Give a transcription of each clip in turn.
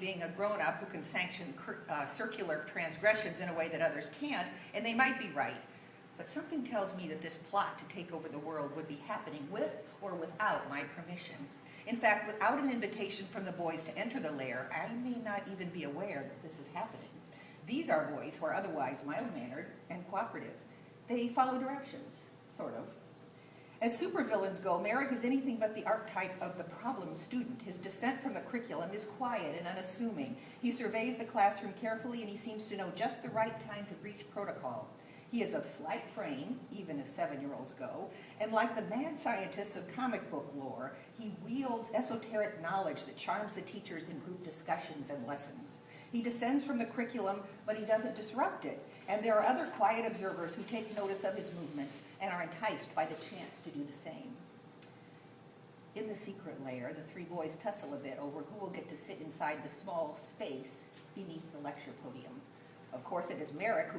being a grown-up who can sanction circular transgressions in a way that others can't, and they might be right. But something tells me that this plot to take over the world would be happening with or without my permission. In fact, without an invitation from the boys to enter the lair, I may not even be aware that this is happening. These are boys who are otherwise mild-mannered and cooperative. They follow directions, sort of. As supervillains go, Merrick is anything but the archetype of the problem student. His descent from the curriculum is quiet and unassuming. He surveys the classroom carefully, and he seems to know just the right time to breach protocol. He is of slight frame, even as 7-year-olds go, and like the mad scientists of comic book lore, he wields esoteric knowledge that charms the teachers in group discussions and lessons. He descends from the curriculum, but he doesn't disrupt it, and there are other quiet observers who take notice of his movements and are enticed by the chance to do the same. In the secret lair, the 3 boys tussle a bit over who will get to sit inside the small space beneath the lecture podium. Of course, it is Merrick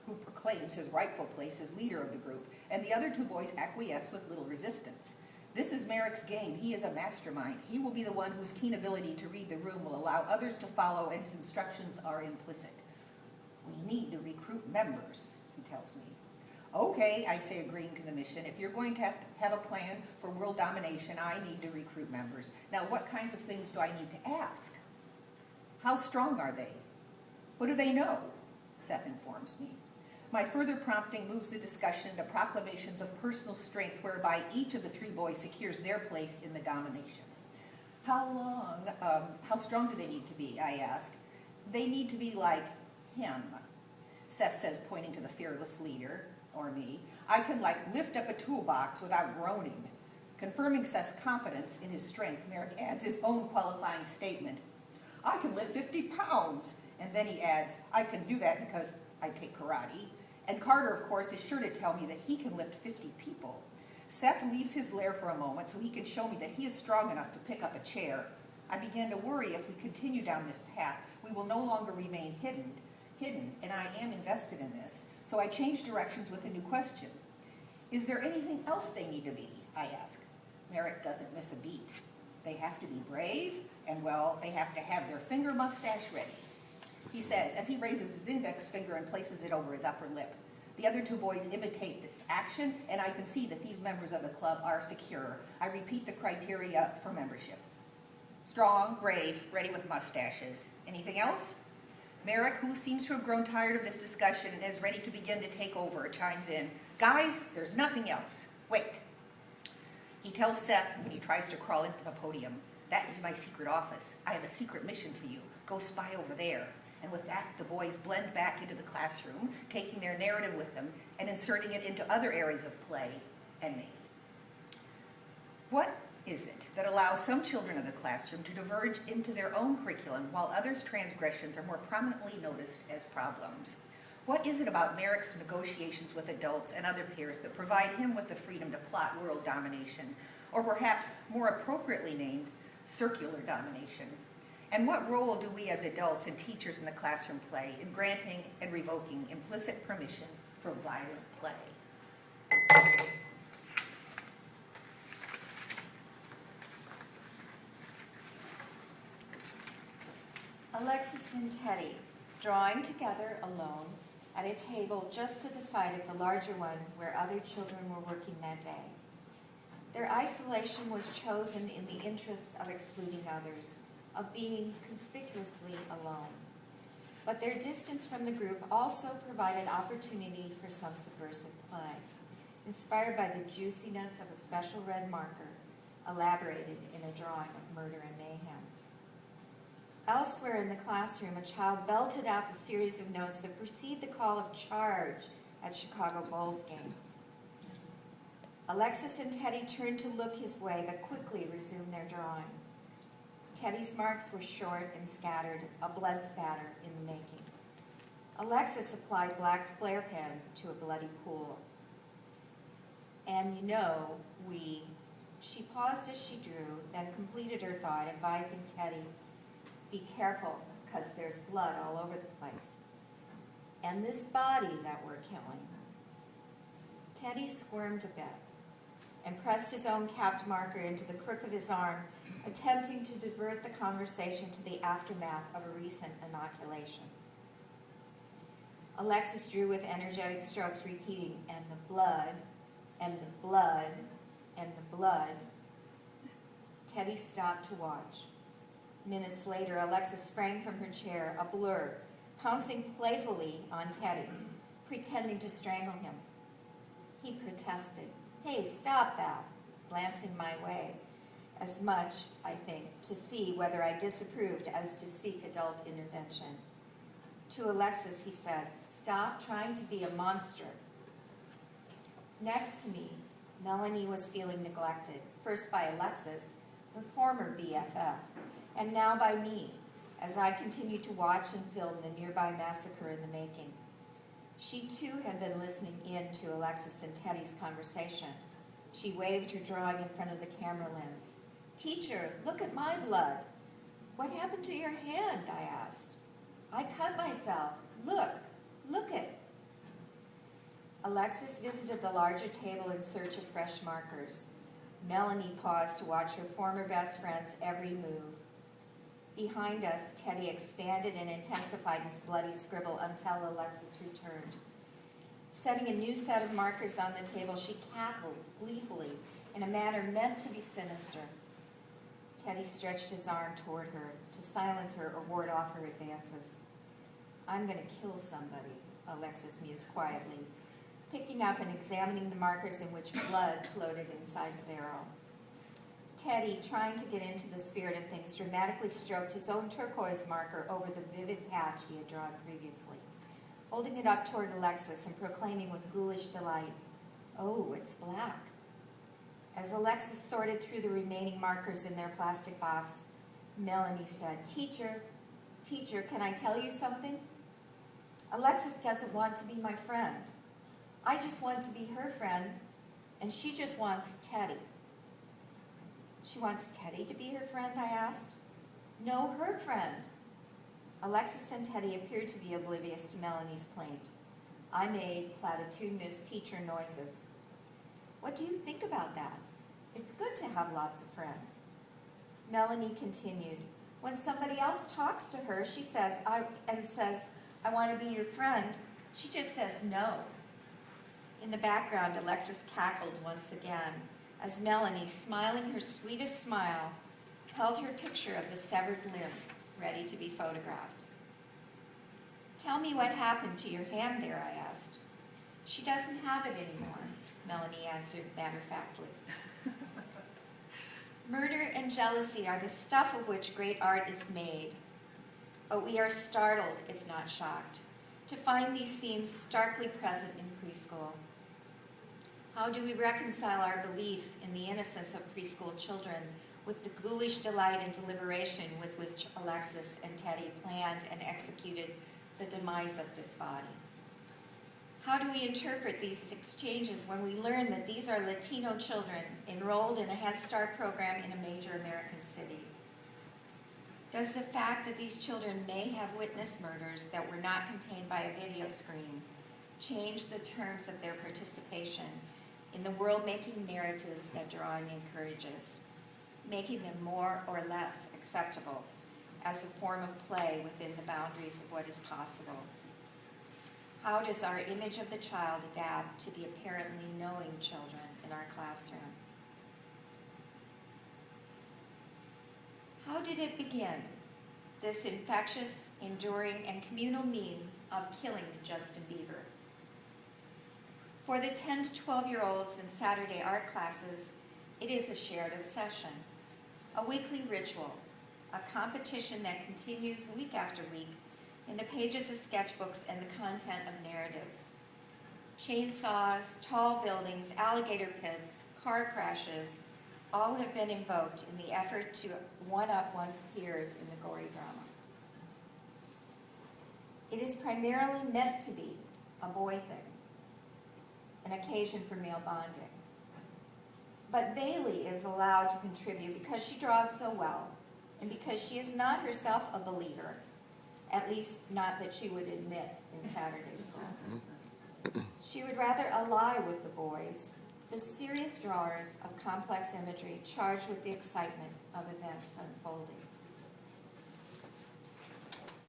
who proclaims his rightful place as leader of the group, and the other 2 boys acquiesce with little resistance. This is Merrick's game. He is a mastermind. He will be the one whose keen ability to read the room will allow others to follow, and his instructions are implicit. We need to recruit members, he tells me. Okay, I say, agreeing to the mission. If you're going to have a plan for world domination, I need to recruit members. Now, what kinds of things do I need to ask? How strong are they? What do they know? Seth informs me. My further prompting moves the discussion to proclamations of personal strength whereby each of the 3 boys secures their place in the domination. How strong do they need to be, I ask. They need to be like him, Seth says, pointing to the fearless leader, or me. I can lift up a toolbox without groaning. Confirming Seth's confidence in his strength, Merrick adds his own qualifying statement. I can lift 50 pounds. And then he adds, I can do that because I take karate. And Carter, of course, is sure to tell me that he can lift 50 people. Seth leaves his lair for a moment so he can show me that he is strong enough to pick up a chair. I began to worry if we continue down this path, we will no longer remain hidden, and I am invested in this. So I change directions with a new question. Is there anything else they need to be? I ask. Merrick doesn't miss a beat. They have to be brave, and, well, they have to have their finger mustache ready. He says, as he raises his index finger and places it over his upper lip. The other 2 boys imitate this action, and I can see that these members of the club are secure. I repeat the criteria for membership. Strong, brave, ready with mustaches. Anything else? Merrick, who seems to have grown tired of this discussion and is ready to begin to take over, chimes in. Guys, there's nothing else. Wait. He tells Seth when he tries to crawl into the podium, that is my secret office. I have a secret mission for you. Go spy over there. And with that, the boys blend back into the classroom, taking their narrative with them and inserting it into other areas of play and me. What is it that allows some children of the classroom to diverge into their own curriculum while others' transgressions are more prominently noticed as problems? What is it about Merrick's negotiations with adults and other peers that provide him with the freedom to plot world domination, or perhaps more appropriately named, circular domination? And what role do we as adults and teachers in the classroom play in granting and revoking implicit permission for violent play? Alexis and Teddy, drawing together alone at a table just to the side of the larger one where other children were working that day. Their isolation was chosen in the interest of excluding others, of being conspicuously alone. But their distance from the group also provided opportunity for some subversive play, inspired by the juiciness of a special red marker elaborated in a drawing of murder and mayhem. Elsewhere in the classroom, a child belted out the series of notes that precede the call of charge at Chicago Bulls games. Alexis and Teddy turned to look his way, but quickly resumed their drawing. Teddy's marks were short and scattered, a blood spatter in the making. Alexis applied black flare pen to a bloody pool. And you know, she paused as she drew, then completed her thought, advising Teddy, be careful, because there's blood all over the place. And this body that we're killing. Teddy squirmed a bit and pressed his own capped marker into the crook of his arm, attempting to divert the conversation to the aftermath of a recent inoculation. Alexis drew with energetic strokes, repeating, "And the blood, and the blood, and the blood." Teddy stopped to watch. Minutes later, Alexis sprang from her chair, a blur, pouncing playfully on Teddy, pretending to strangle him. He protested, "Hey, stop that," glancing my way, as much, I think, to see whether I disapproved as to seek adult intervention. To Alexis, he said, "Stop trying to be a monster." Next to me, Melanie was feeling neglected, first by Alexis, her former BFF, and now by me, as I continued to watch and film the nearby massacre in the making. She too had been listening in to Alexis and Teddy's conversation. She waved her drawing in front of the camera lens. "Teacher, look at my blood." "What happened to your hand?" I asked. "I cut myself. Look it." Alexis visited the larger table in search of fresh markers. Melanie paused to watch her former best friend's every move. Behind us, Teddy expanded and intensified his bloody scribble until Alexis returned. Setting a new set of markers on the table, she cackled gleefully in a manner meant to be sinister. Teddy stretched his arm toward her to silence her or ward off her advances. "I'm going to kill somebody," Alexis mused quietly, picking up and examining the markers in which blood floated inside the barrel. Teddy, trying to get into the spirit of things, dramatically stroked his own turquoise marker over the vivid patch he had drawn previously, holding it up toward Alexis and proclaiming with ghoulish delight, "Oh, it's black." As Alexis sorted through the remaining markers in their plastic box, Melanie said, Teacher, can I tell you something? Alexis doesn't want to be my friend. I just want to be her friend, and she just wants Teddy." "She wants Teddy to be her friend?" I asked. "No, her friend." Alexis and Teddy appeared to be oblivious to Melanie's plaint. I made platitudinous teacher noises. "What do you think about that? It's good to have lots of friends." Melanie continued, "When somebody else talks to her, she says, I want to be your friend, she just says no." In the background, Alexis cackled once again as Melanie, smiling her sweetest smile, held her picture of the severed limb ready to be photographed. "Tell me what happened to your hand there," I asked. "She doesn't have it anymore," Melanie answered matter-of-factly. Murder and jealousy are the stuff of which great art is made, but we are startled, if not shocked, to find these themes starkly present in preschool. How do we reconcile our belief in the innocence of preschool children with the ghoulish delight and deliberation with which Alexis and Teddy planned and executed the demise of this body? How do we interpret these exchanges when we learn that these are Latino children enrolled in a Head Start program in a major American city? Does the fact that these children may have witnessed murders that were not contained by a video screen change the terms of their participation in the world-making narratives that drawing encourages, making them more or less acceptable as a form of play within the boundaries of what is possible? How does our image of the child adapt to the apparently knowing children in our classroom? How did it begin, this infectious, enduring, and communal meme of killing Justin Bieber? For the 10 to 12-year-olds in Saturday art classes, it is a shared obsession, a weekly ritual, a competition that continues week after week in the pages of sketchbooks and the content of narratives. Chainsaws, tall buildings, alligator pits, car crashes, all have been invoked in the effort to one-up one's peers in the gory drama. It is primarily meant to be a boy thing, an occasion for male bonding. But Bailey is allowed to contribute because she draws so well, and because she is not herself a believer, at least not that she would admit in Saturday school. She would rather ally with the boys the serious drawers of complex imagery charged with the excitement of events unfolding.